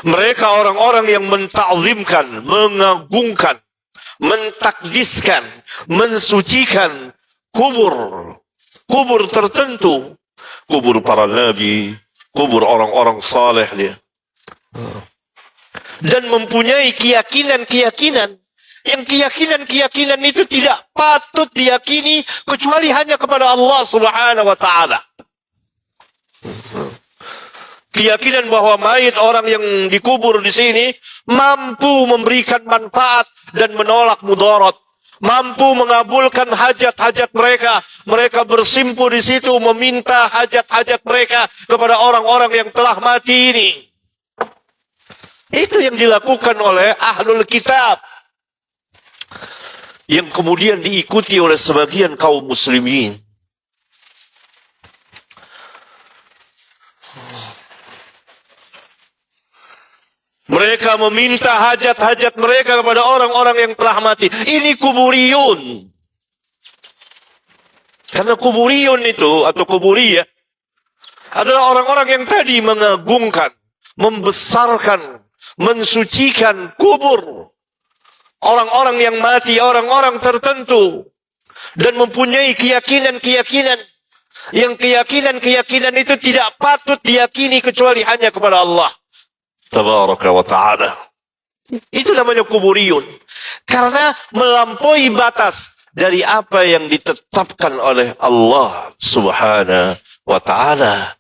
Mereka orang-orang yang menta'zimkan, mengagungkan, mentakdiskan, mensucikan kubur tertentu, kubur para nabi, kubur orang-orang saleh dia. Dan mempunyai keyakinan-keyakinan, yang keyakinan-keyakinan itu tidak patut diyakini kecuali hanya kepada Allah Subhanahu wa ta'ala. Keyakinan bahwa mayit orang yang dikubur di sini mampu memberikan manfaat dan menolak mudarat, mampu mengabulkan hajat-hajat mereka. Mereka bersimpu di situ meminta hajat-hajat mereka kepada orang-orang yang telah mati ini. Itu yang dilakukan oleh ahlul kitab, yang kemudian diikuti oleh sebagian kaum muslimin. Mereka meminta hajat-hajat mereka kepada orang-orang yang telah mati. Ini kuburiyun. Karena kuburiyun itu, atau kuburiyah, adalah orang-orang yang tadi mengagungkan, membesarkan, mensucikan kubur orang-orang yang mati, orang-orang tertentu, dan mempunyai keyakinan-keyakinan, yang keyakinan-keyakinan itu tidak patut diyakini kecuali hanya kepada Allah Tabaraka wa ta'ala. Itu namanya kuburiyun. Karena melampaui batas dari apa yang ditetapkan oleh Allah Subhanahu wa ta'ala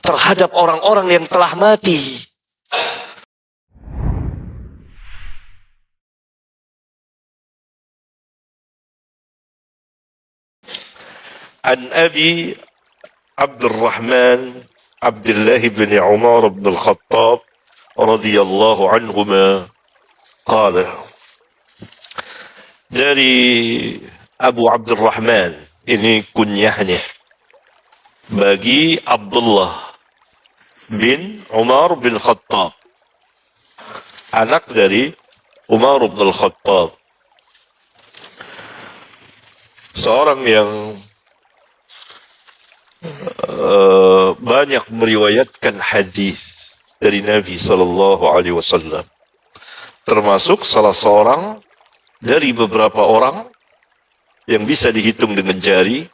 terhadap orang-orang yang telah mati. An Abi Abdurrahman Abdullah bin Umar bin Al-Khattab radhiyallahu anhuma qala, dari Abu Abdurrahman, ini kunyahnya bagi Abdullah bin Umar bin Khattab, anak dari Umar bin Khattab, seorang yang banyak meriwayatkan hadis dari Nabi Sallallahu Alaihi Wasallam, termasuk salah seorang dari beberapa orang yang bisa dihitung dengan jari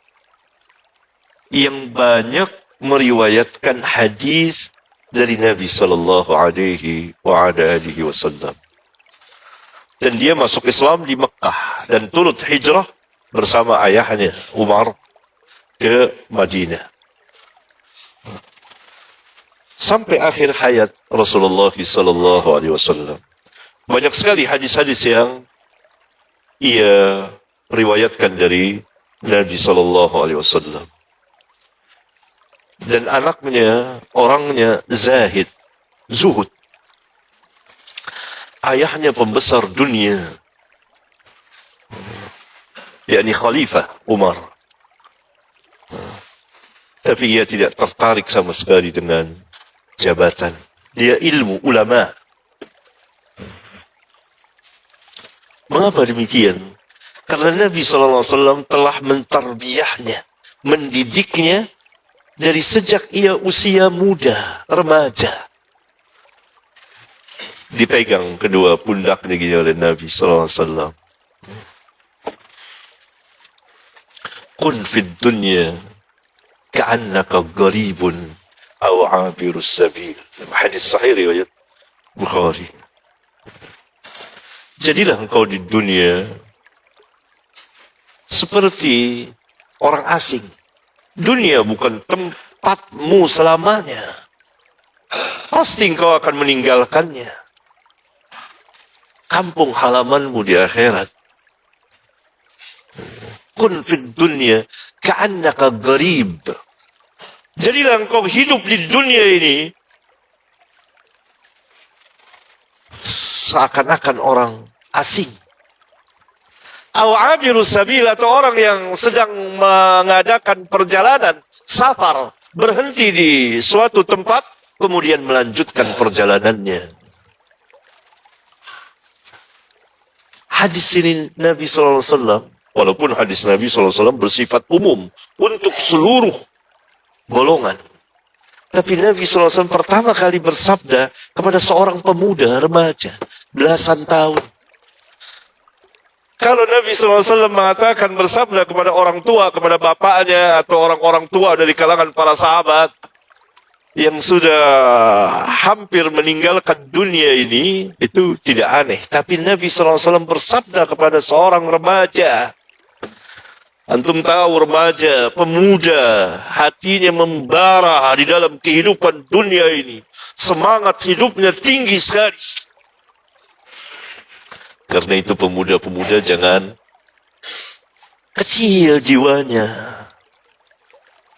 yang banyak meriwayatkan hadis dari Nabi Sallallahu Alaihi Wasallam. Dan dia masuk Islam di Mekah dan turut hijrah bersama ayahnya Umar ke Madinah sampai akhir hayat Rasulullah sallallahu alaihi wasallam. Banyak sekali hadis-hadis yang ia riwayatkan dari Nabi sallallahu alaihi wasallam. Dan anaknya orangnya zahid, zuhud. Ayahnya pembesar dunia, yakni Khalifah Umar. Tapi ia tidak tertarik sama sekali dengan jabatan. Dia ilmu, ulama. Mengapa demikian? Karena Nabi SAW telah mentarbiyahnya, mendidiknya dari sejak ia usia muda, remaja. Dipegang kedua pundaknya gini oleh Nabi SAW. Kun fid dunya ka'annaka gharibun aw 'abirus sabil. Hadis sahih riwayat Bukhari. Jadilah engkau di dunia seperti orang asing. Dunia bukan tempatmu selamanya. Pasti engkau akan meninggalkannya. Kampung halamanmu di akhirat. Kun fid dunya ka'annaka gharib. Jadilah engkau hidup di dunia ini seakan-akan orang asing. Aw abiru sabil, atau orang yang sedang mengadakan perjalanan, safar, berhenti di suatu tempat, kemudian melanjutkan perjalanannya. Hadis ini Nabi SAW, walaupun hadis Nabi SAW bersifat umum untuk seluruh golongan. Tapi Nabi SAW pertama kali bersabda kepada seorang pemuda remaja, belasan tahun. Kalau Nabi SAW mengatakan bersabda kepada orang tua, kepada bapaknya, atau orang-orang tua dari kalangan para sahabat yang sudah hampir meninggalkan dunia ini, itu tidak aneh. Tapi Nabi SAW bersabda kepada seorang remaja. Antum tahu remaja, pemuda, hatinya membara di dalam kehidupan dunia ini. Semangat hidupnya tinggi sekali. Karena itu pemuda-pemuda jangan kecil jiwanya.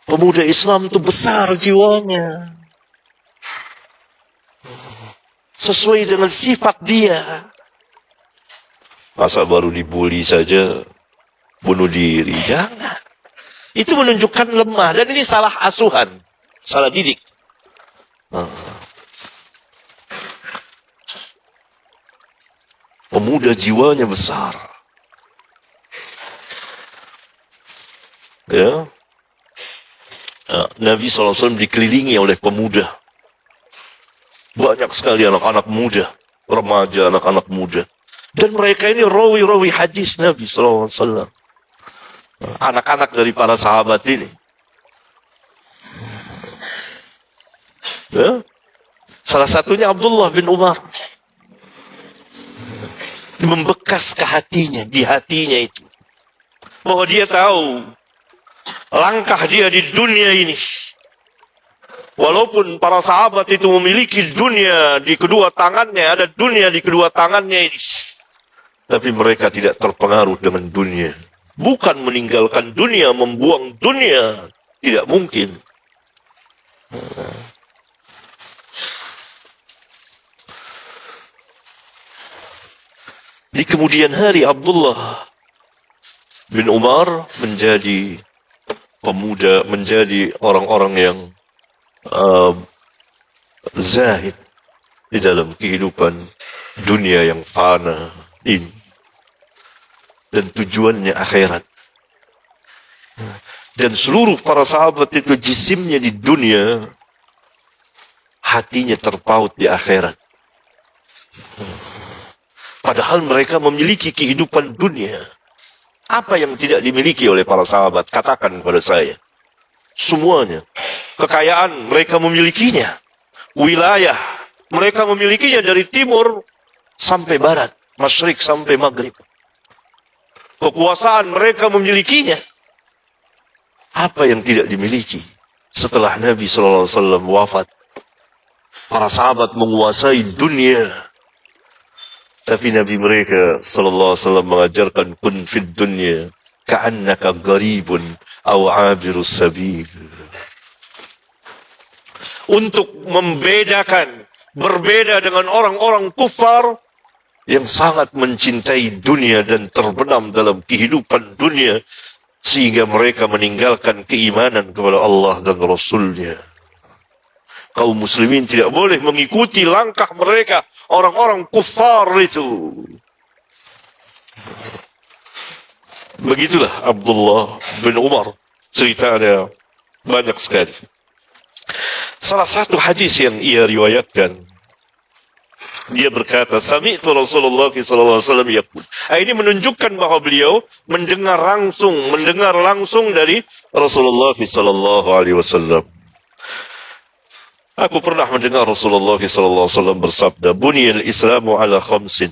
Pemuda Islam itu besar jiwanya. Sesuai dengan sifat dia. Masa baru dibully saja bunuh diri, jangan. Itu menunjukkan lemah, dan ini salah asuhan, salah didik. Pemuda jiwanya besar, ya. Nabi SAW dikelilingi oleh pemuda, banyak sekali anak-anak muda, remaja, anak-anak muda, dan mereka ini rawi-rawi hadis Nabi SAW. Anak-anak dari para sahabat ini. Ya. Salah satunya Abdullah bin Umar. Membekas ke hatinya, di hatinya itu. Bahwa dia tahu langkah dia di dunia ini. Walaupun para sahabat itu memiliki dunia di kedua tangannya, ada dunia di kedua tangannya ini. Tapi mereka tidak terpengaruh dengan dunia. Bukan meninggalkan dunia, membuang dunia. Tidak mungkin. Di kemudian hari Abdullah bin Umar menjadi pemuda, menjadi orang-orang yang zahid di dalam kehidupan dunia yang fana ini. Dan tujuannya akhirat. Dan seluruh para sahabat itu jisimnya di dunia, hatinya terpaut di akhirat. Padahal mereka memiliki kehidupan dunia. Apa yang tidak dimiliki oleh para sahabat? Katakan kepada saya. Semuanya. Kekayaan mereka memilikinya. Wilayah mereka memilikinya dari timur sampai barat, masyrik sampai maghrib. Kekuasaan mereka memilikinya. Apa yang tidak dimiliki? Setelah Nabi SAW wafat, para sahabat menguasai dunia. Tapi Nabi mereka SAW mengajarkan kun fid dunya ka'annaka gharibun aw 'abirus sabil. Untuk membedakan, berbeda dengan orang-orang kufar yang sangat mencintai dunia dan terbenam dalam kehidupan dunia, sehingga mereka meninggalkan keimanan kepada Allah dan Rasul-Nya. Kaum muslimin tidak boleh mengikuti langkah mereka, orang-orang kufar itu. Begitulah Abdullah bin Umar, ceritanya banyak sekali. Salah satu hadis yang ia riwayatkan, dia berkata, Sami'tu Rasulullah SAW yaqul. Ini menunjukkan bahwa beliau mendengar langsung dari Rasulullah SAW. Aku pernah mendengar Rasulullah SAW bersabda, Buniyal Islamu ala khamsin,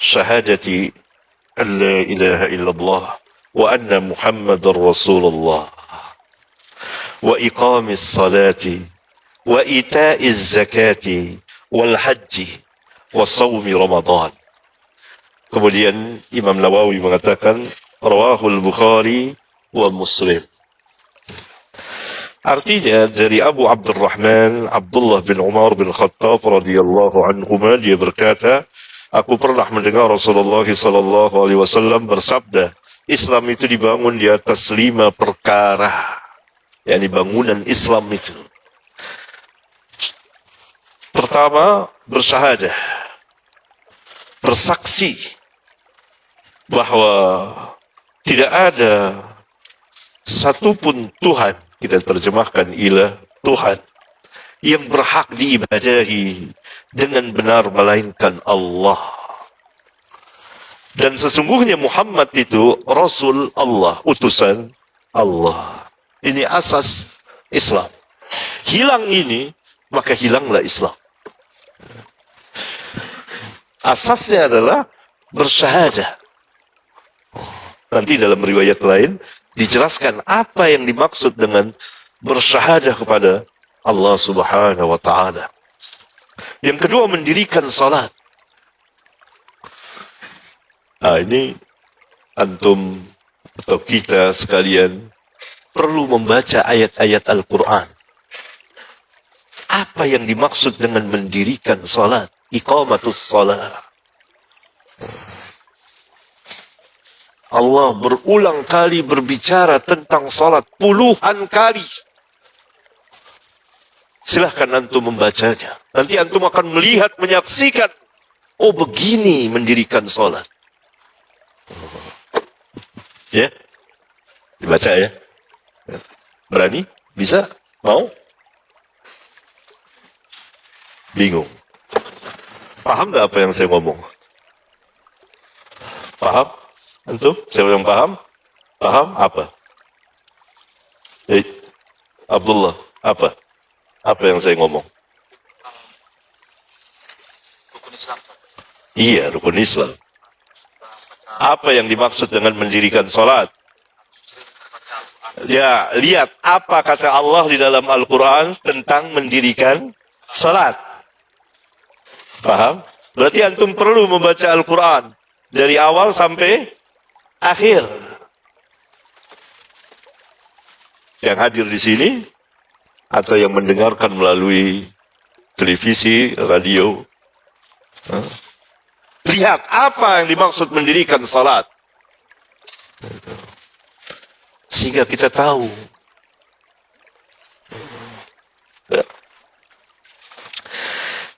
syahadati an la ilaha illallah wa anna Muhammadar Rasulullah, wa iqamis salati, wa ita'iz zakati, wal haji wa sawmi Ramadan. Kemudian Imam Nawawi mengatakan rawahul Bukhari wa Muslim. Artinya dari Abu Abdurrahman Abdullah bin Umar bin Khattab radhiyallahu anhuma, dia berkata, aku pernah mendengar Rasulullah sallallahu alaihi wasallam bersabda, Islam itu dibangun di atas 5 perkara. yakni bangunan Islam itu. Pertama, bersyahadah, bersaksi bahwa tidak ada satupun Tuhan, kita terjemahkan ilah, Tuhan, yang berhak diibadahi dengan benar melainkan Allah. Dan sesungguhnya Muhammad itu Rasul Allah, utusan Allah. Ini asas Islam. Hilang ini, maka hilanglah Islam. Asasnya adalah bersyahadah. Nanti dalam riwayat lain dijelaskan apa yang dimaksud dengan bersyahadah kepada Allah Subhanahu wa taala. Yang kedua, mendirikan salat. Ini antum atau kita sekalian perlu membaca ayat-ayat Al-Quran. Apa yang dimaksud dengan mendirikan salat? Iqamatus salat. Allah berulang kali berbicara tentang salat, puluhan kali. Silahkan antum membacanya. Nanti antum akan melihat, menyaksikan. Oh, begini mendirikan salat. Ya, dibaca ya. Berani? Bisa? Mau? Bingung? Paham nggak apa yang saya ngomong? Paham? Antum? Siapa yang paham? Paham? Apa? Abdullah, apa? Apa yang saya ngomong? Rukun Islam. Iya, rukun Islam. Apa yang dimaksud dengan mendirikan salat? Ya, lihat apa kata Allah di dalam Al-Quran tentang mendirikan salat. Paham? Berarti antum perlu membaca Al-Quran dari awal sampai akhir. Yang hadir di sini atau yang mendengarkan melalui televisi, radio, lihat apa yang dimaksud mendirikan salat, sehingga kita tahu.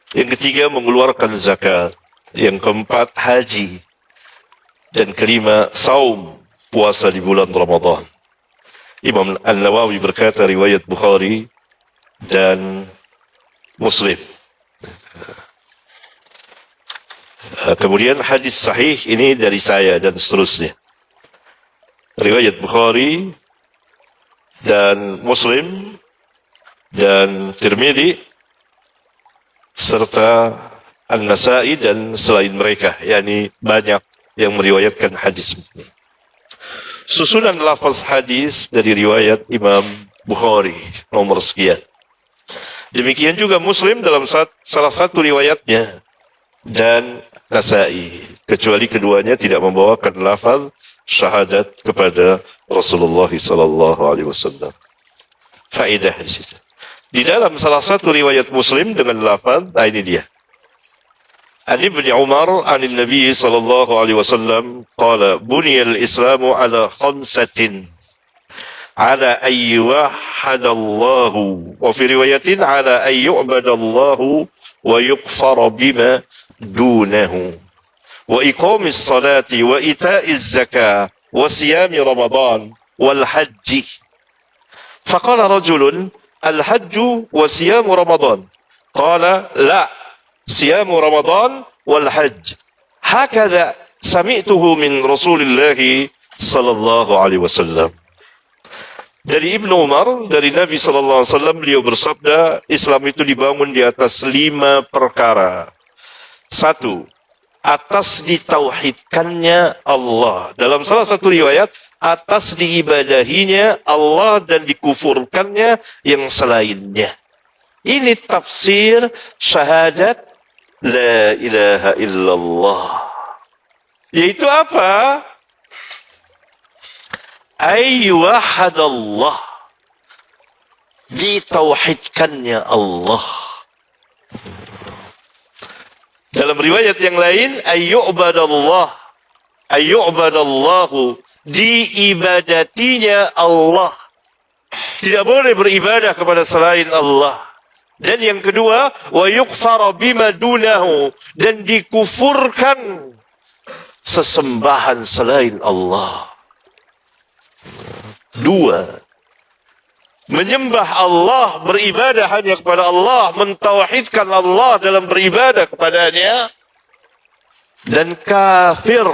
Yang ketiga, mengeluarkan zakat. Yang keempat, haji. Dan kelima, saum, puasa di bulan Ramadan. Imam An-Nawawi berkata, riwayat Bukhari dan Muslim. Kemudian hadis sahih ini dari saya dan seterusnya. Riwayat Bukhari dan Muslim dan Tirmidzi serta An-Nasa'i dan selain mereka, yakni banyak yang meriwayatkan hadis ini. Susunan lafaz hadis dari riwayat Imam Bukhari nomor sekian. Demikian juga Muslim dalam salah satu riwayatnya dan Nasa'i, kecuali keduanya tidak membawakan lafaz syahadat kepada Rasulullah sallallahu alaihi wasallam. Faedah di situ. Di dalam salah satu riwayat Muslim dengan lafaz, ini dia. An Ibn Umar an Nabi sallallahu alaihi wasallam qala buniyal Islamu ala khamsatin ala an yuwahhadallahu wa fi riwayatin ala an yu'badallahu wa yughfara bima dunahu wa iqamis salati wa ita'iz zakah wa siyami ramadan wal hajji. Faqala rajulun al-hajju wa siyamu ramadan. Qala la, siyamu ramadan wal hajj. Hakadha sami'tuhu min Rasulillah sallallahu alaihi wasallam. Dari Ibnu Umar, dari Nabi sallallahu alaihi wasallam, beliau bersabda, Islam itu dibangun di atas 5 perkara. 1, atas ditauhidkannya Allah. Dalam salah satu riwayat, atas diibadahinya Allah dan dikufurkannya yang selainnya. Ini tafsir syahadat la ilaha illallah. Yaitu apa? Ayyuhadallah. Ditauhidkannya Allah. Dalam riwayat yang lain, ayyu'badallah. Ayyu'badallahu. Diibadatinya Allah. Tidak boleh beribadah kepada selain Allah. Dan yang kedua, wa yughfara bima dunahu, dan dikufurkan sesembahan selain Allah. 2, menyembah Allah, beribadah hanya kepada Allah, mentauhidkan Allah dalam beribadah kepadanya, dan kafir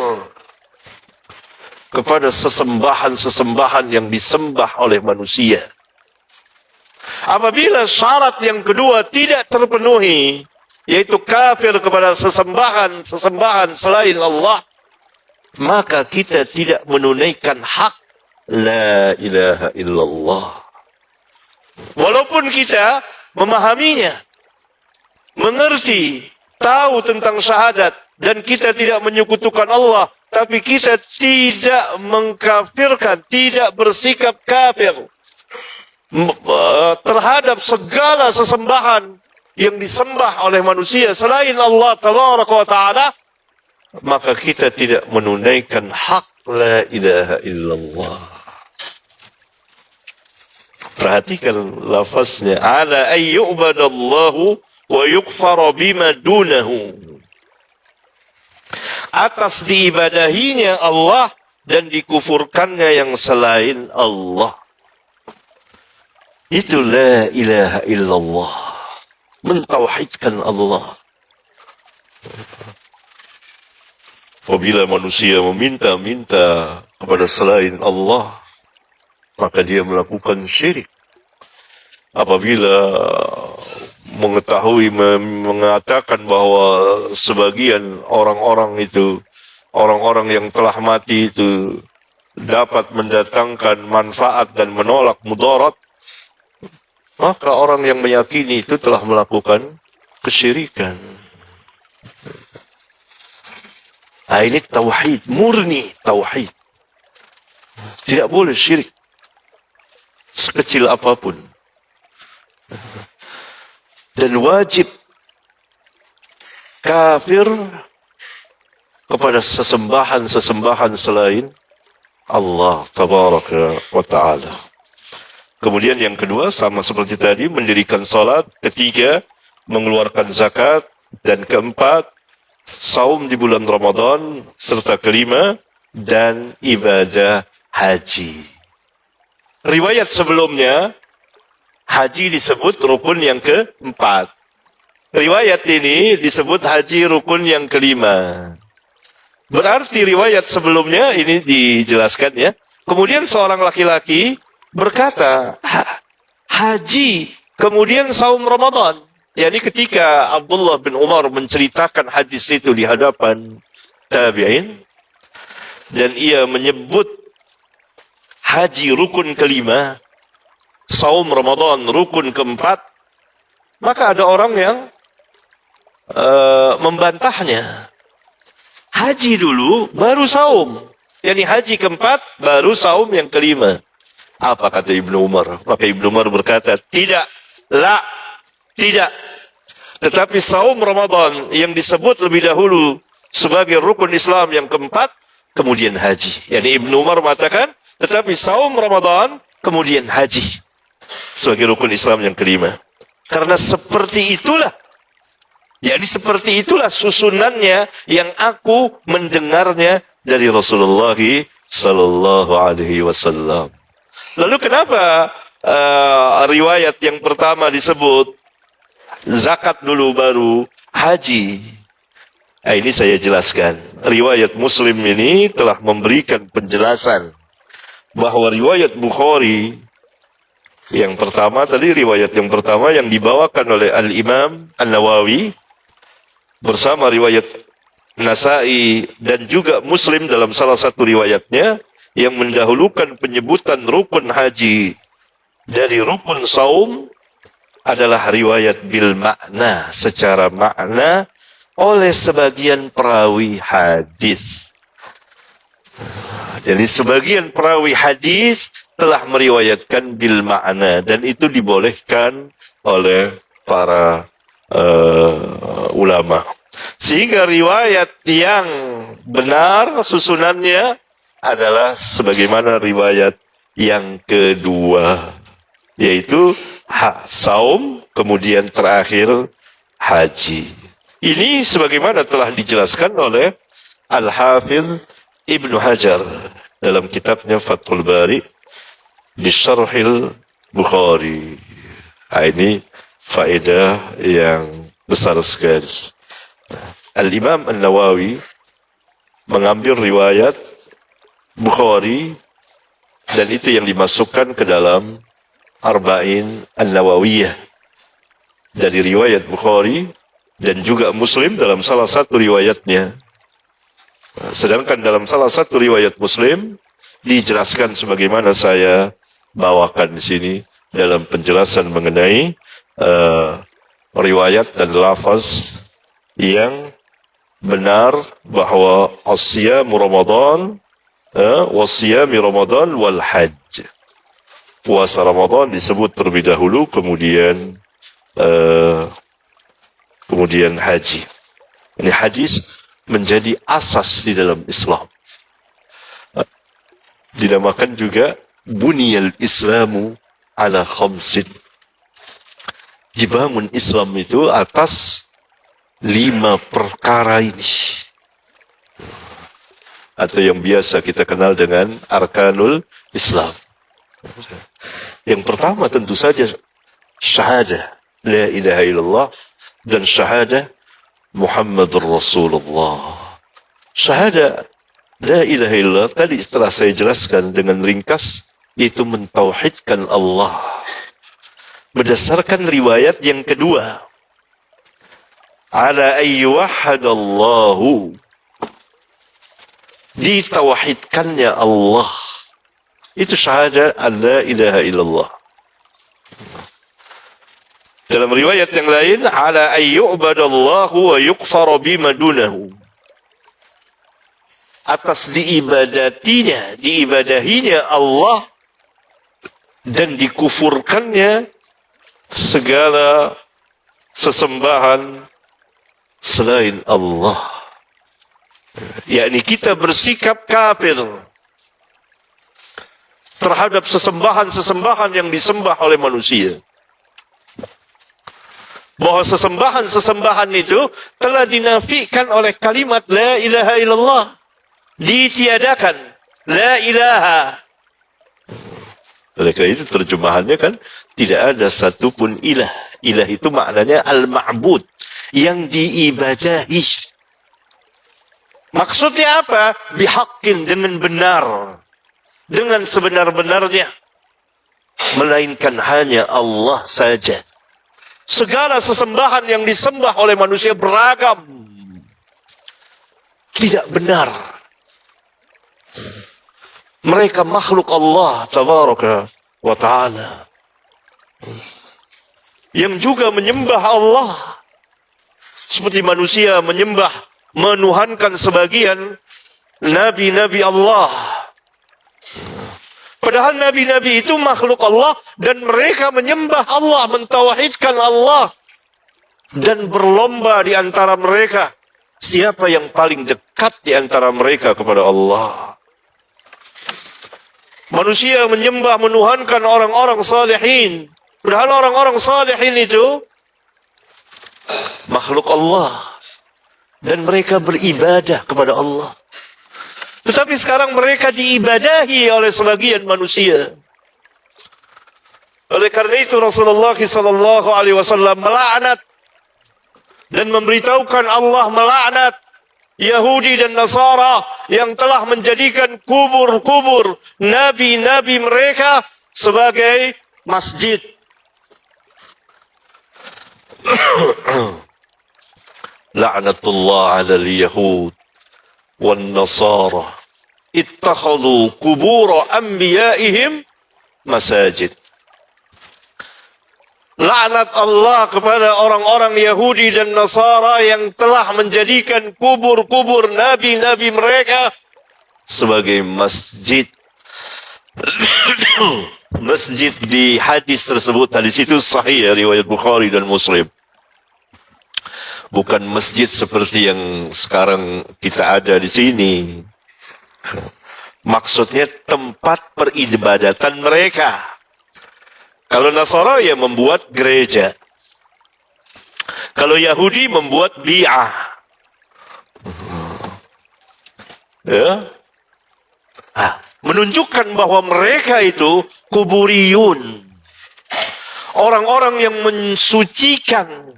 kepada sesembahan-sesembahan yang disembah oleh manusia. Apabila syarat yang kedua tidak terpenuhi, yaitu kafir kepada sesembahan selain Allah, maka kita tidak menunaikan hak la ilaha illallah. Walaupun kita memahaminya, mengerti, tahu tentang syahadat, dan kita tidak menyekutukan Allah, tapi kita tidak mengkafirkan, tidak bersikap kafir terhadap segala sesembahan yang disembah oleh manusia selain Allah Tabaraka wa Ta'ala, maka kita tidak menunaikan hak la ilaha illallah. Perhatikan lafaznya, ala ayyubadallahu wa yukfara bima dunahu. Atas diibadahinya Allah dan dikufurkannya yang selain Allah. Itu la ilaha illallah, mentauhidkan Allah. Apabila manusia meminta-minta kepada selain Allah, maka dia melakukan syirik. Apabila mengetahui, mengatakan bahwa sebagian orang-orang itu, orang-orang yang telah mati itu dapat mendatangkan manfaat dan menolak mudarat, maka orang yang meyakini itu telah melakukan kesyirikan. Nah, ini tauhid, murni tauhid. Tidak boleh syirik sekecil apapun. Dan wajib kafir kepada sesembahan selain Allah Tabaraka wa Ta'ala. Kemudian yang kedua, sama seperti tadi, mendirikan salat. Ketiga, mengeluarkan zakat. Dan keempat, saum di bulan Ramadan. Serta kelima, dan ibadah haji. Riwayat sebelumnya, haji disebut rukun yang keempat. Riwayat ini disebut haji rukun yang kelima. Berarti riwayat sebelumnya ini dijelaskan ya. Kemudian seorang laki-laki berkata, haji, kemudian saum Ramadan. Yani ketika Abdullah bin Umar menceritakan hadis itu di hadapan tabi'in, dan ia menyebut haji rukun kelima, saum Ramadan rukun keempat, maka ada orang yang membantahnya. Haji dulu, baru saum. Yani haji keempat, baru saum yang kelima. Apa kata Ibnu Umar? Maka Ibnu Umar berkata, tidak. Tetapi saum Ramadan yang disebut lebih dahulu sebagai rukun Islam yang keempat, kemudian haji. Yani Ibnu Umar mengatakan, tetapi saum Ramadan, kemudian haji sebagai rukun Islam yang kelima. Karena seperti itulah, yani seperti itulah susunannya yang aku mendengarnya dari Rasulullah sallallahu alaihi wasallam. Lalu kenapa riwayat yang pertama disebut zakat dulu baru haji? Nah, ini saya jelaskan. Riwayat Muslim ini telah memberikan penjelasan bahwa riwayat Bukhari yang pertama tadi, riwayat yang pertama yang dibawakan oleh Al-Imam An-Nawawi bersama riwayat Nasa'i dan juga Muslim dalam salah satu riwayatnya yang mendahulukan penyebutan rukun haji dari rukun saum adalah riwayat bil makna, secara makna oleh sebagian perawi hadis. Jadi sebagian perawi hadis telah meriwayatkan bil makna, dan itu dibolehkan oleh para ulama. Sehingga riwayat yang benar susunannya adalah sebagaimana riwayat yang kedua, yaitu saum, kemudian terakhir haji. Ini sebagaimana telah dijelaskan oleh Al-Hafidh Ibnu Hajar dalam kitabnya Fathul Bari di Syarhil Bukhari. Ini faedah yang besar sekali. Al-Imam An-Nawawi mengambil riwayat Bukhari dan itu yang dimasukkan ke dalam Arba'in An-Nawawiyah dari riwayat Bukhari dan juga Muslim dalam salah satu riwayatnya. Sedangkan dalam salah satu riwayat Muslim dijelaskan sebagaimana saya bawakan di sini dalam penjelasan mengenai riwayat dan lafaz yang benar bahwa asyamu Ramadan wasiyami Ramadan wal hajj. Puasa Ramadan disebut terlebih dahulu, kemudian haji. Ini hadis menjadi asas di dalam Islam. Dinamakan juga buniyal Islamu ala khamsin. Dibangun Islam itu atas 5 perkara ini. Atau yang biasa kita kenal dengan arkanul Islam. Yang pertama tentu saja syahadah la ilaha illallah dan syahadah Muhammadur Rasulullah. Syahadah la ilaha illallah tadi setelah saya jelaskan dengan ringkas, itu mentauhidkan Allah. Berdasarkan riwayat yang kedua, ala ayyuhadallahu, ditauhidkannya Allah. Itu syahadat la ilaha illallah. Dalam riwayat yang lain, ala ayyubadallahu wa yukfar bima dunahu, atas diibadahinya Allah dan dikufurkannya segala sesembahan selain Allah. Yakni kita bersikap kafir terhadap sesembahan-sesembahan yang disembah oleh manusia. Bahwa sesembahan-sesembahan itu telah dinafikan oleh kalimat la ilaha illallah. Ditiadakan la ilaha. Oleh karena itu terjemahannya kan tidak ada satupun ilah. Ilah itu maknanya al-ma'bud, yang diibadahi. Maksudnya apa? Bihaqqin, dengan benar, dengan sebenar-benarnya, melainkan hanya Allah saja. Segala sesembahan yang disembah oleh manusia beragam, tidak benar. Mereka makhluk Allah tabaraka wa ta'ala, yang juga menyembah Allah seperti manusia menyembah, menuhankan sebagian nabi-nabi Allah. Padahal nabi-nabi itu makhluk Allah dan mereka menyembah Allah, mentauhidkan Allah, dan berlomba di antara mereka siapa yang paling dekat di antara mereka kepada Allah. Manusia menyembah, menuhankan orang-orang salihin, padahal orang-orang salihin itu makhluk Allah dan mereka beribadah kepada Allah. Tetapi sekarang mereka diibadahi oleh sebagian manusia. Oleh karena itu Rasulullah SAW melaknat dan memberitahukan Allah melaknat Yahudi dan Nasara yang telah menjadikan kubur-kubur nabi-nabi mereka sebagai masjid. La'natullah 'alal yahud wan nasara ittakhadhu qubur anbiya'ihim masajid. Laknat Allah kepada orang-orang Yahudi dan Nasara yang telah menjadikan kubur-kubur nabi-nabi mereka sebagai masjid. Masjid di hadis tersebut, hadis itu sahih riwayat Bukhari dan Muslim. Bukan masjid seperti yang sekarang kita ada di sini. Maksudnya tempat peribadatan mereka. Kalau Nasara ya membuat gereja. Kalau Yahudi membuat bi'ah. Ya. Menunjukkan bahwa mereka itu kuburiyun. Orang-orang yang mensucikan,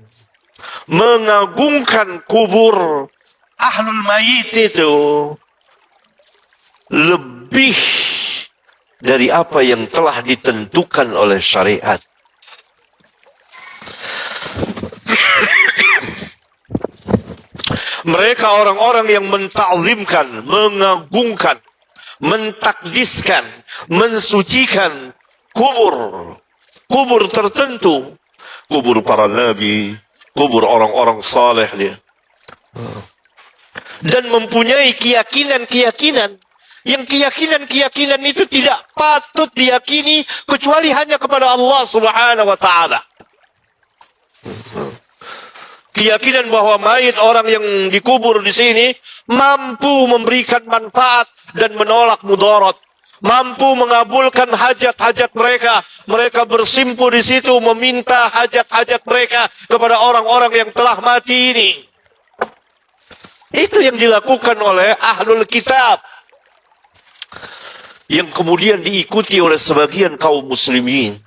mengagungkan kubur ahlul mayit itu lebih dari apa yang telah ditentukan oleh syariat. Mereka orang-orang yang menta'zimkan, mengagungkan, mentakdiskan, mensucikan kubur tertentu, kubur para nabi, kubur orang-orang saleh dia, dan mempunyai keyakinan-keyakinan yang keyakinan itu tidak patut diyakini kecuali hanya kepada Allah Subhanahu wa taala. Keyakinan bahwa mayit orang yang dikubur di sini mampu memberikan manfaat dan menolak mudarat, mampu mengabulkan hajat-hajat mereka. Mereka bersimpu di situ meminta hajat-hajat mereka kepada orang-orang yang telah mati ini. Itu yang dilakukan oleh ahlul kitab, yang kemudian diikuti oleh sebagian kaum muslimin.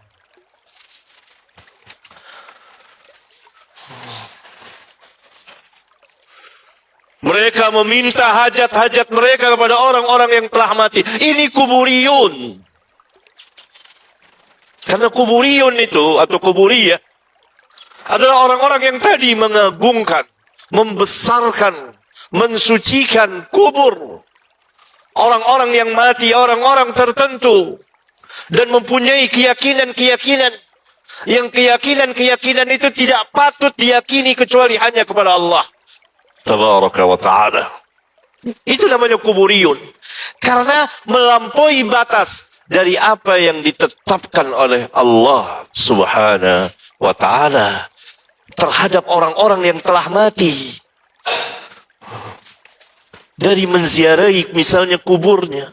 Mereka meminta hajat-hajat mereka kepada orang-orang yang telah mati. Ini kuburiyun. Karena kuburiyun itu, atau kuburiyah, adalah orang-orang yang tadi mengagungkan, membesarkan, mensucikan kubur orang-orang yang mati, orang-orang tertentu, dan mempunyai keyakinan-keyakinan yang keyakinan itu tidak patut diyakini kecuali hanya kepada Allah Tabaraka wa ta'ala. Itu namanya kuburiyun. Karena melampaui batas dari apa yang ditetapkan oleh Allah Subhanahu wa ta'ala terhadap orang-orang yang telah mati. Dari menziarahi misalnya kuburnya.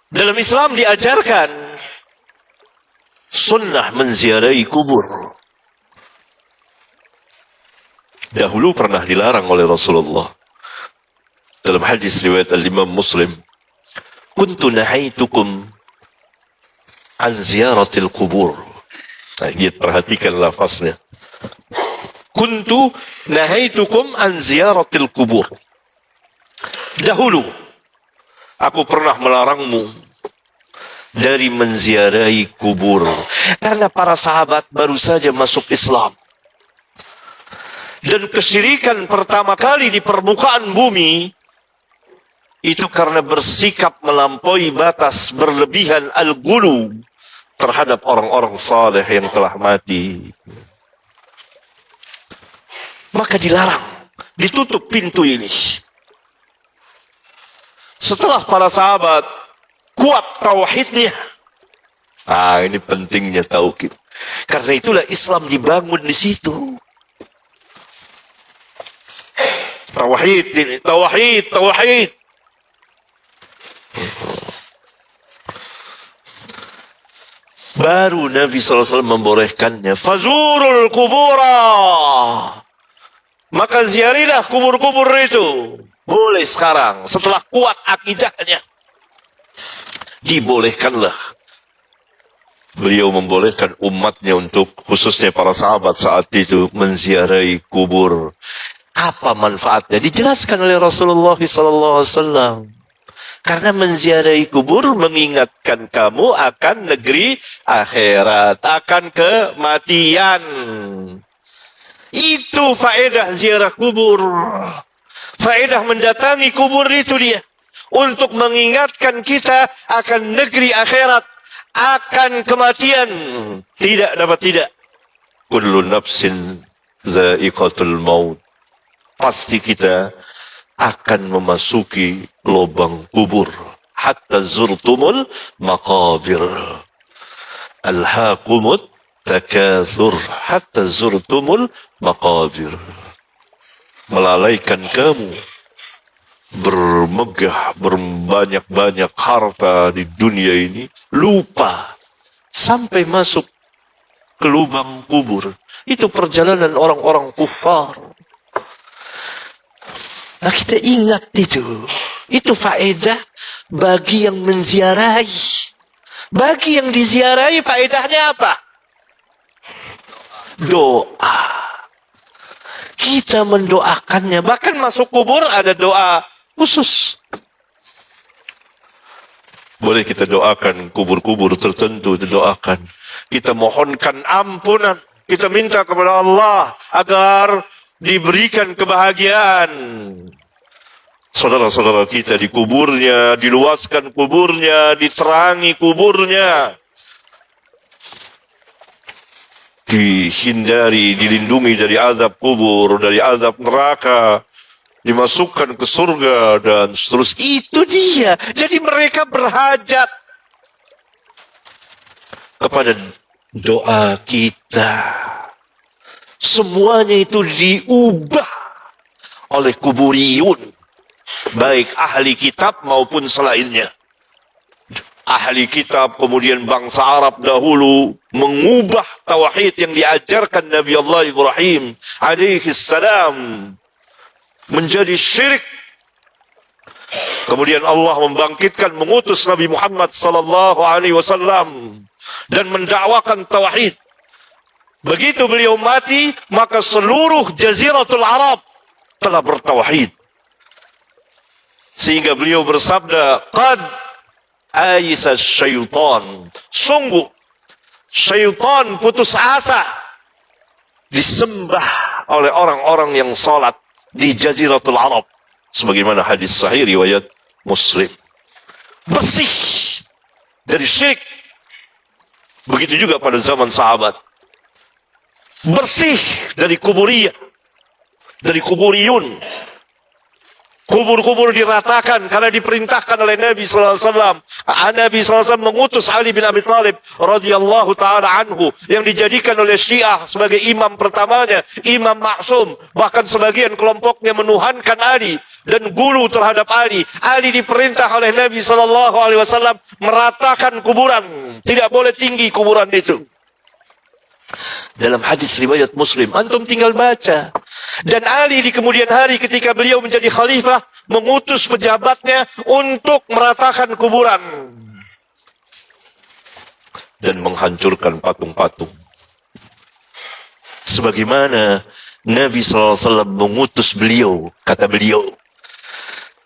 Dalam Islam diajarkan sunnah menziarahi kubur. Dahulu pernah dilarang oleh Rasulullah. Dalam hadis riwayat Al-Imam Muslim, kuntu nahaitukum an ziyaratil kubur. Nah, lihat, perhatikan lafaznya. Kuntu nahaitukum an ziyaratil kubur. Dahulu aku pernah melarangmu dari menziarahi kubur. Karena para sahabat baru saja masuk Islam. Dan kesyirikan pertama kali di permukaan bumi itu karena bersikap melampaui batas, berlebihan, al-gulu terhadap orang-orang saleh yang telah mati. Maka dilarang, ditutup pintu ini. Setelah para sahabat kuat tauhidnya. Ini pentingnya tauhid. Karena itulah Islam dibangun di situ. Tauhid ini, tauhid. Baru Nabi SAW membolehkannya. Fazurul kubura. Maka ziarilah kubur-kubur itu. Boleh sekarang, setelah kuat akidahnya. Dibolehkanlah. Beliau membolehkan umatnya untuk, khususnya para sahabat saat itu, menziarahi kubur. Apa manfaatnya? Dijelaskan oleh Rasulullah SAW. Karena menziarahi kubur mengingatkan kamu akan negeri akhirat, akan kematian. Itu faedah ziarah kubur. Faedah mendatangi kubur itu dia. Untuk mengingatkan kita akan negeri akhirat, akan kematian. Tidak dapat tidak. Kullu nafsin dha'iqatul maut. Pasti kita akan memasuki lubang kubur. Hatta zurtumul maqabir. Alhaqumut takathur. Hatta zurtumul maqabir. Melalaikan kamu. Bermegah, berbanyak-banyak harta di dunia ini. Lupa. Sampai masuk ke lubang kubur. Itu perjalanan orang-orang kufar. Nah, kita ingat itu. Itu faedah bagi yang menziarahi. Bagi yang diziarahi faedahnya apa? Doa. Kita mendoakannya. Bahkan masuk kubur ada doa khusus. Boleh kita doakan kubur-kubur tertentu, didoakan. Kita mohonkan ampunan. Kita minta kepada Allah agar diberikan kebahagiaan. Saudara-saudara kita di kuburnya, diluaskan kuburnya, diterangi kuburnya. Dihindari, dilindungi dari azab kubur, dari azab neraka. Dimasukkan ke surga dan seterusnya. Itu dia. Jadi mereka berhajat kepada doa kita. Semuanya itu diubah oleh kuburiyun, baik ahli kitab maupun selainnya. Ahli kitab, kemudian bangsa Arab dahulu mengubah tauhid yang diajarkan Nabi Allah Ibrahim alaihi salam menjadi syirik. Kemudian Allah membangkitkan, mengutus Nabi Muhammad sallallahu alaihi wasallam dan mendakwakan tauhid. Begitu beliau mati, maka seluruh jaziratul Arab telah bertauhid. Sehingga beliau bersabda, "Qad aisa syaitan." Sungguh syaitan putus asa disembah oleh orang-orang yang salat di jaziratul Arab. Sebagaimana hadis sahih riwayat Muslim. Bersih dari syirik. Begitu juga pada zaman sahabat. Bersih dari kuburiyah, dari kuburiyun. Kubur-kubur diratakan karena diperintahkan oleh Nabi SAW. Nabi SAW mengutus Ali bin Abi Thalib radhiyallahu ta'ala anhu, yang dijadikan oleh Syiah sebagai imam pertamanya, imam maksum. Bahkan sebagian kelompoknya menuhankan Ali dan gulu terhadap Ali. Ali diperintah oleh Nabi SAW meratakan kuburan. Tidak boleh tinggi kuburan itu. Dalam hadis riwayat Muslim, antum tinggal baca. Dan Ali di kemudian hari ketika beliau menjadi khalifah, mengutus pejabatnya untuk meratakan kuburan dan menghancurkan patung-patung. Sebagaimana Nabi SAW mengutus beliau, kata beliau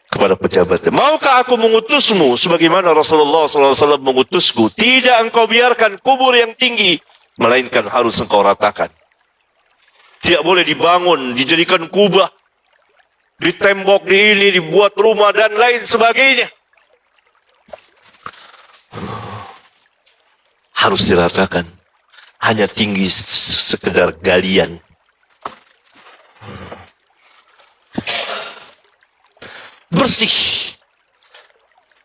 kepada pejabatnya, "Maukah aku mengutusmu sebagaimana Rasulullah SAW mengutusku? Tidak engkau biarkan kubur yang tinggi, melainkan harus engkau ratakan. Tidak boleh dibangun, dijadikan kubah, ditembok di ini, dibuat rumah dan lain sebagainya. Harus diratakan. Hanya tinggi sekedar galian. Bersih.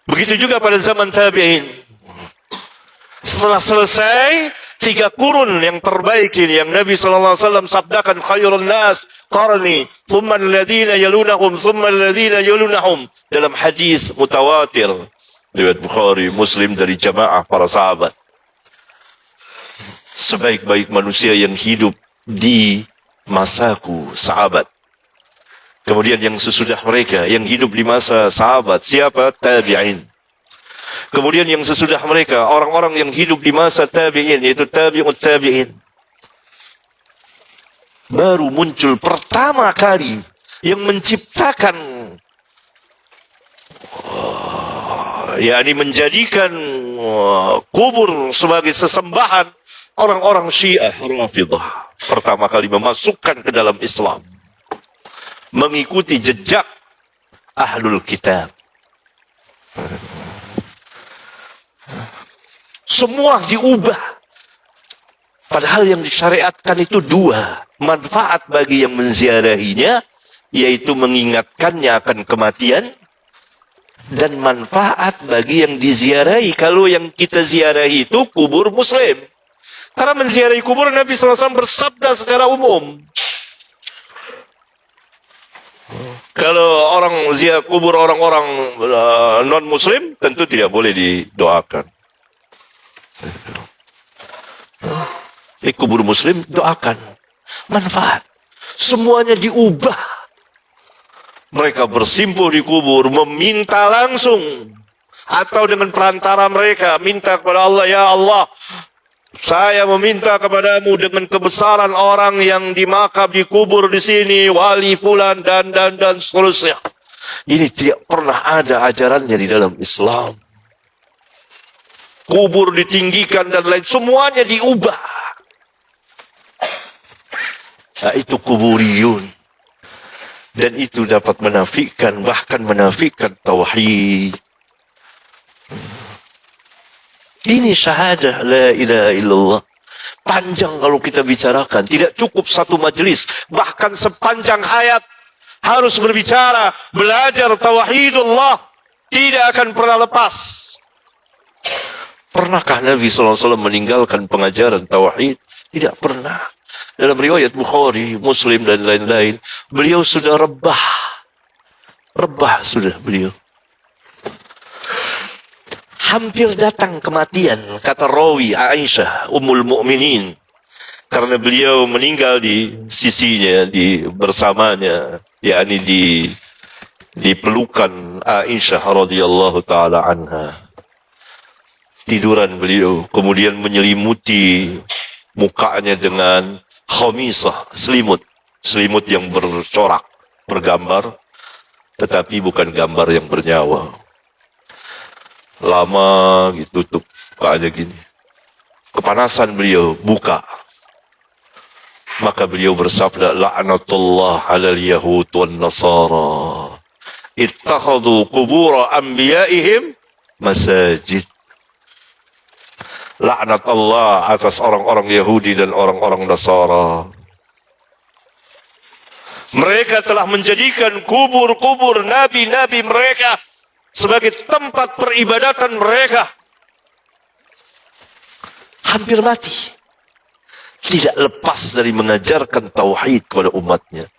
Begitu juga pada zaman tabi'in. Setelah selesai 3 kurun yang terbaik ini yang Nabi SAW sabdakan, khairun nas qarni, thumma alladhina yalunahum, thumma alladhina yalunahum, dalam hadis mutawatir riwayat Bukhari, Muslim dari jamaah para sahabat. Sebaik-baik manusia yang hidup di masaku sahabat. Kemudian yang sesudah mereka yang hidup di masa sahabat, siapa? Tabi'in. Kemudian yang sesudah mereka, orang-orang yang hidup di masa tabi'in, yaitu tabi'ut tabi'in. Baru muncul pertama kali yang menciptakan, yakni menjadikan kubur sebagai sesembahan, orang-orang Syiah Rafidah. Pertama kali memasukkan ke dalam Islam. Mengikuti jejak Ahlul Kitab. Semua diubah. Padahal yang disyariatkan itu 2. Manfaat bagi yang menziarahinya, yaitu mengingatkannya akan kematian. Dan manfaat bagi yang diziarahi. Kalau yang kita ziarahi itu kubur muslim. Karena menziarahi kubur, Nabi SAW bersabda secara umum. Kalau orang ziarah kubur orang-orang non-muslim, tentu tidak boleh didoakan. Kubur muslim doakan. Manfaat. Semuanya diubah. Mereka bersimpul di kubur, meminta langsung atau dengan perantara mereka minta kepada Allah, ya Allah, saya meminta kepadamu dengan kebesaran orang yang dimakam dikubur di sini, wali fulan dan seterusnya. Ini tidak pernah ada ajarannya di dalam Islam. Kubur ditinggikan dan lain, semuanya diubah. Nah, itu kuburiyun. Dan itu dapat menafikan, bahkan menafikan tauhid. Ini syahadah la ilaha illallah. Panjang kalau kita bicarakan. Tidak cukup satu majelis. Bahkan sepanjang hayat harus berbicara. Belajar tauhidullah. Tidak akan pernah lepas. Pernahkah Nabi SAW meninggalkan pengajaran tauhid? Tidak pernah. Dalam riwayat Bukhari, Muslim dan lain-lain, beliau sudah rebah. Rebah sudah beliau. Hampir datang kematian, kata rawi Aisyah Ummul Mukminin, karena beliau meninggal di sisinya, bersamanya, yakni di pelukan Aisyah radhiyallahu taala anha. Tiduran beliau, kemudian menyelimuti mukanya dengan khamisah, selimut yang bercorak, bergambar, tetapi bukan gambar yang bernyawa. Lama gitu, tutup mukanya gini. Kepanasan beliau, buka. Maka beliau bersabda, la'natullah 'alal yahud wan nasara ittakhadhu qubur anbiya'ihim masajid. Laknat Allah atas orang-orang Yahudi dan orang-orang Nasara. Mereka telah menjadikan kubur-kubur nabi-nabi mereka sebagai tempat peribadatan mereka. Hampir mati. Tidak lepas dari mengajarkan tauhid kepada umatnya.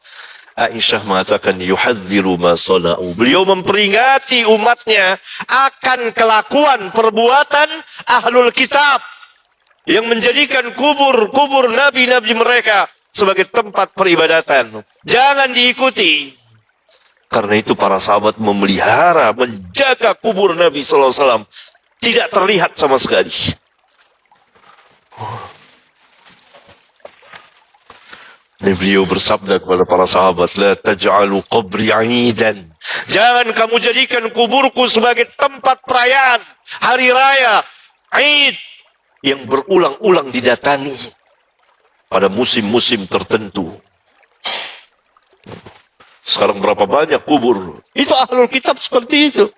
Aisyah mengatakan, yuhadziru ma sana'u. Beliau memperingati umatnya akan kelakuan perbuatan ahlul kitab yang menjadikan kubur-kubur nabi-nabi mereka sebagai tempat peribadatan. Jangan diikuti. Karena itu para sahabat memelihara, menjaga kubur Nabi SAW. Tidak terlihat sama sekali. Dan beliau bersabda kepada para sahabat, la taj'alu qabri 'idan. Jangan kamu jadikan kuburku sebagai tempat perayaan hari raya Id yang berulang-ulang didatangi pada musim-musim tertentu. Sekarang berapa banyak kubur? Itu ahlul kitab seperti itu.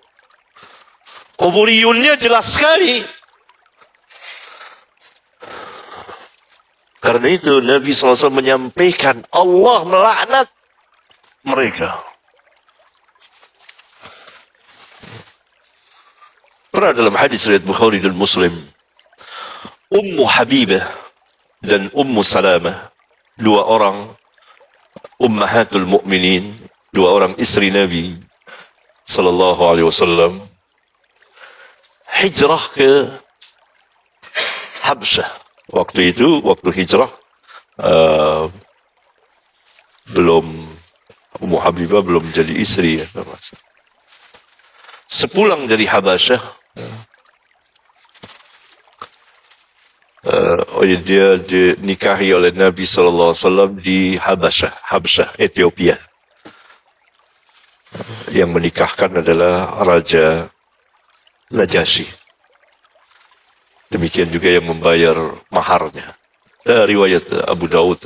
Kuburiyunnya jelas sekali. Karena itu Nabi SAW menyampaikan Allah melaknat mereka. Pernah dalam hadis riwayat Bukhari dan Muslim, Ummu Habibah dan Ummu Salamah, dua orang ummahatul mu'minin, dua orang istri Nabi sallallahu alaihi wasallam, hijrah ke Habsyah. Waktu itu, waktu hijrah, Ummu Habibah belum jadi istri. Ya. Sepulang dari Habasyah, dia dinikahi oleh Nabi SAW di Habasyah, Ethiopia. Yang menikahkan adalah Raja Najasyi. Demikian juga yang membayar maharnya. Riwayat Abu Daud,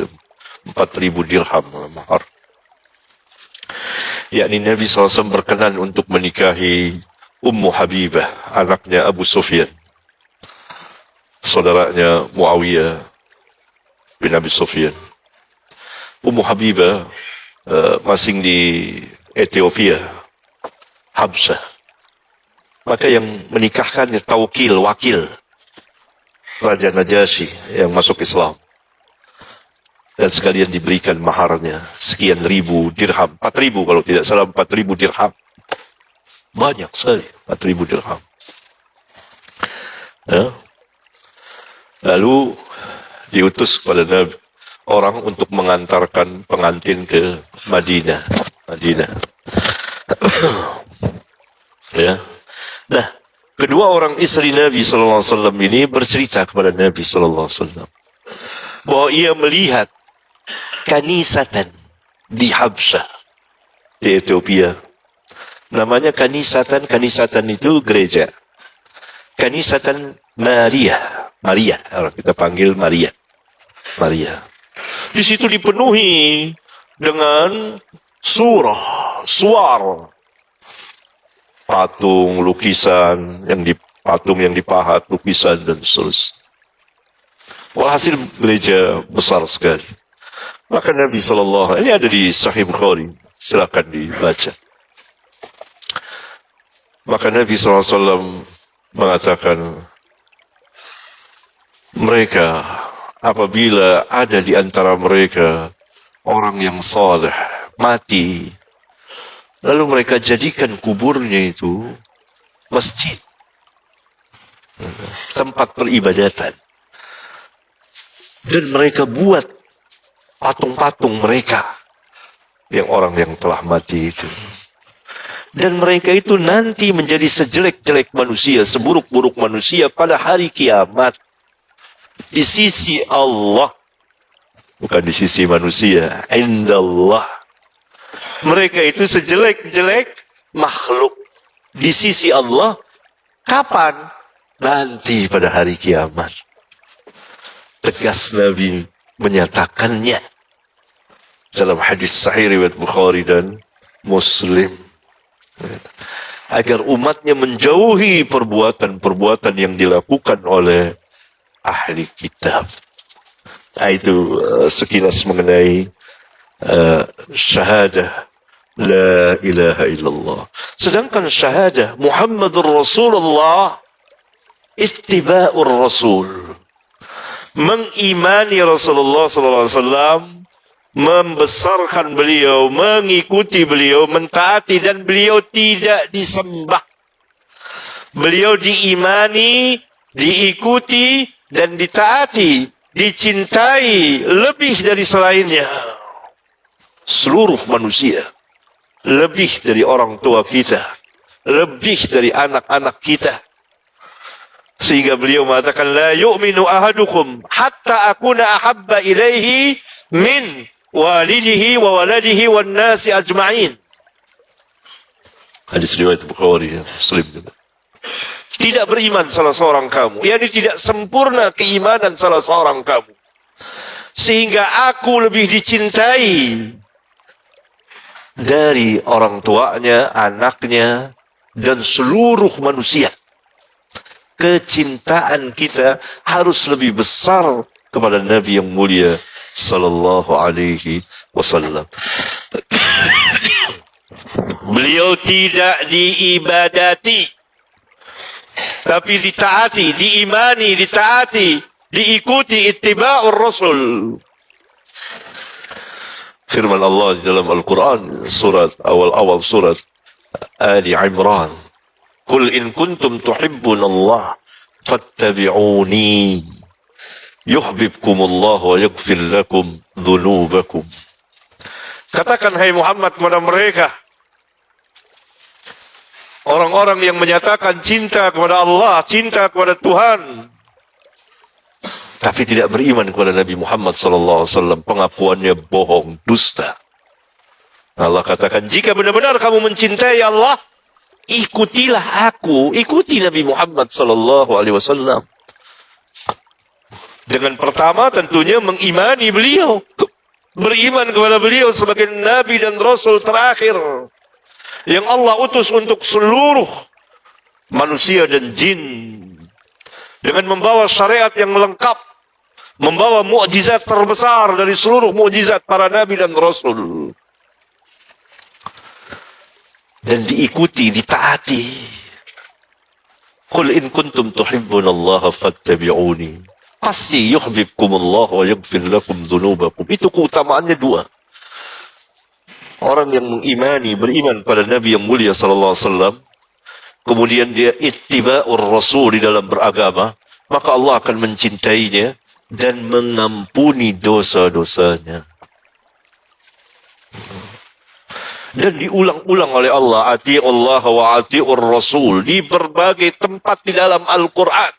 4.000 dirham mahar. Yakni Nabi SAW berkenan untuk menikahi Ummu Habibah, anaknya Abu Sufyan, saudaranya Muawiyah bin Abi Sufyan. Ummu Habibah masing di Ethiopia, Habsyah. Maka yang menikahkannya taukil, wakil Raja Najasyi yang masuk Islam. Dan sekalian diberikan maharnya sekian ribu dirham, 4.000 kalau tidak salah, 4.000 dirham. Banyak sekali, 4.000 dirham. Ya. Lalu diutus kepada Nabi orang untuk mengantarkan pengantin ke Madinah. Ya. Nah, Kedua orang istri Nabi sallallahu alaihi wasallam ini bercerita kepada Nabi sallallahu alaihi wasallam bahwa ia melihat kanisatan di Habsyah, di Ethiopia. Namanya kanisatan itu gereja. Kanisatan Maria, orang kita panggil Maria. Di situ dipenuhi dengan suar, patung, lukisan, patung yang dipahat, lukisan dan seterusnya. Walhasil gereja besar sekali. Maka Nabi SAW, ini ada di Sahih Bukhari, silakan dibaca. Maka Nabi SAW mengatakan, mereka apabila ada di antara mereka orang yang saleh mati, lalu mereka jadikan kuburnya itu masjid, tempat peribadatan. Dan mereka buat patung-patung mereka, yang orang yang telah mati itu. Dan mereka itu nanti menjadi sejelek-jelek manusia, seburuk-buruk manusia pada hari kiamat. Di sisi Allah, bukan di sisi manusia, indallah. Mereka itu sejelek-jelek makhluk di sisi Allah. Kapan? Nanti pada hari kiamat. Tegas Nabi menyatakannya dalam hadis sahih riwayat Bukhari dan Muslim, agar umatnya menjauhi perbuatan-perbuatan yang dilakukan oleh ahli kitab. Nah, itu sekilas mengenai syahadah la ilaha illallah. Sedangkan syahadah Muhammadur Rasulullah, ittiba'ur Rasul, mengimani Rasulullah SAW, membesarkan beliau, mengikuti beliau, mentaati, dan beliau tidak disembah. Beliau diimani, diikuti, dan ditaati, dicintai lebih dari selainnya. Seluruh manusia, lebih dari orang tua kita, lebih dari anak-anak kita. Sehingga beliau mengatakan, la yu'minu ahadukum hatta akuna ahabba ilaihi min walidihi wa waladihi wan nasi ajma'in. Hadis riwayat Bukhari, Muslim juga. Tidak beriman salah seorang kamu, yakni tidak sempurna keimanan salah seorang kamu, sehingga aku lebih dicintai dari orang tuanya, anaknya, dan seluruh manusia. Kecintaan kita harus lebih besar kepada Nabi yang mulia sallallahu alaihi wasallam. Beliau tidak diibadati, tapi ditaati, diimani, ditaati, diikuti, ittiba'ur Rasul. Firman Allah di dalam Al-Quran, surat awal surat Ali Imran, Qul in kuntum tuhibbun Allah fattabi'uni yuhibbukumullah wa yaghfir lakum dhunubakum. Katakan hai Muhammad kepada mereka, orang-orang yang menyatakan cinta kepada Allah, cinta kepada Tuhan, tapi tidak beriman kepada Nabi Muhammad SAW, pengakuannya bohong, dusta. Allah katakan, jika benar-benar kamu mencintai Allah, ikutilah aku, ikuti Nabi Muhammad SAW. Dengan pertama tentunya mengimani beliau, beriman kepada beliau sebagai Nabi dan Rasul terakhir yang Allah utus untuk seluruh manusia dan jin, dengan membawa syariat yang lengkap, membawa mukjizat terbesar dari seluruh mukjizat para Nabi dan Rasul, dan diikuti, ditaati. Qul in kuntum tuhibbunallaha fattabi'uni. Pasti yuhibbukumullah wa yaghfir lakum dzunubakum. Itu keutamaannya dua. Orang yang mengimani, beriman pada Nabi yang mulia sallallahu alaihi wasallam, kemudian dia ittiba'ur Rasul di dalam beragama, maka Allah akan mencintainya dan mengampuni dosa-dosanya. Dan diulang-ulang oleh Allah, ati'ullah wa ati'ur rasul, di berbagai tempat di dalam Al-Quran.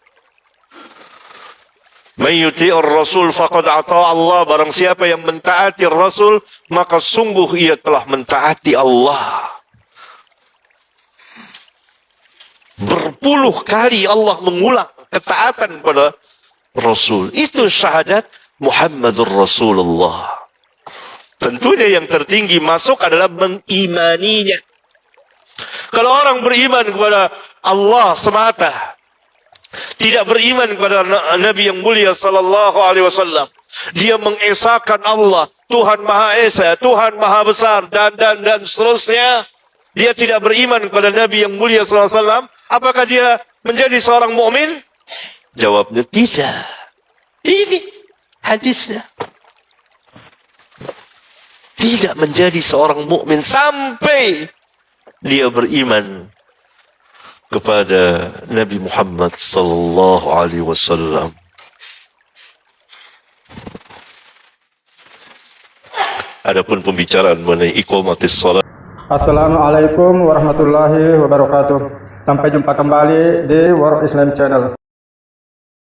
Man yuti'ur rasul faqad ata Allah, barang siapa yang mentaati Rasul, maka sungguh ia telah mentaati Allah. Berpuluh kali Allah mengulang ketaatan pada Rasul. Itu syahadat Muhammadur Rasulullah. Tentunya yang tertinggi masuk adalah mengimaninya. Kalau orang beriman kepada Allah semata, tidak beriman kepada Nabi yang mulia sallallahu alaihi wasallam, dia mengesahkan Allah, Tuhan Maha Esa, Tuhan Maha Besar, dan seterusnya. Dia tidak beriman kepada Nabi yang mulia sallallahu alaihi wasallam. Apakah dia menjadi seorang mukmin? Jawabnya tidak. Ini hadisnya. Tidak menjadi seorang mukmin sampai dia beriman kepada Nabi Muhammad sallallahu alaihi wasallam. Adapun pembicaraan mengenai iqamatis shalah. Assalamualaikum warahmatullahi wabarakatuh. Sampai jumpa kembali di War Islam Channel.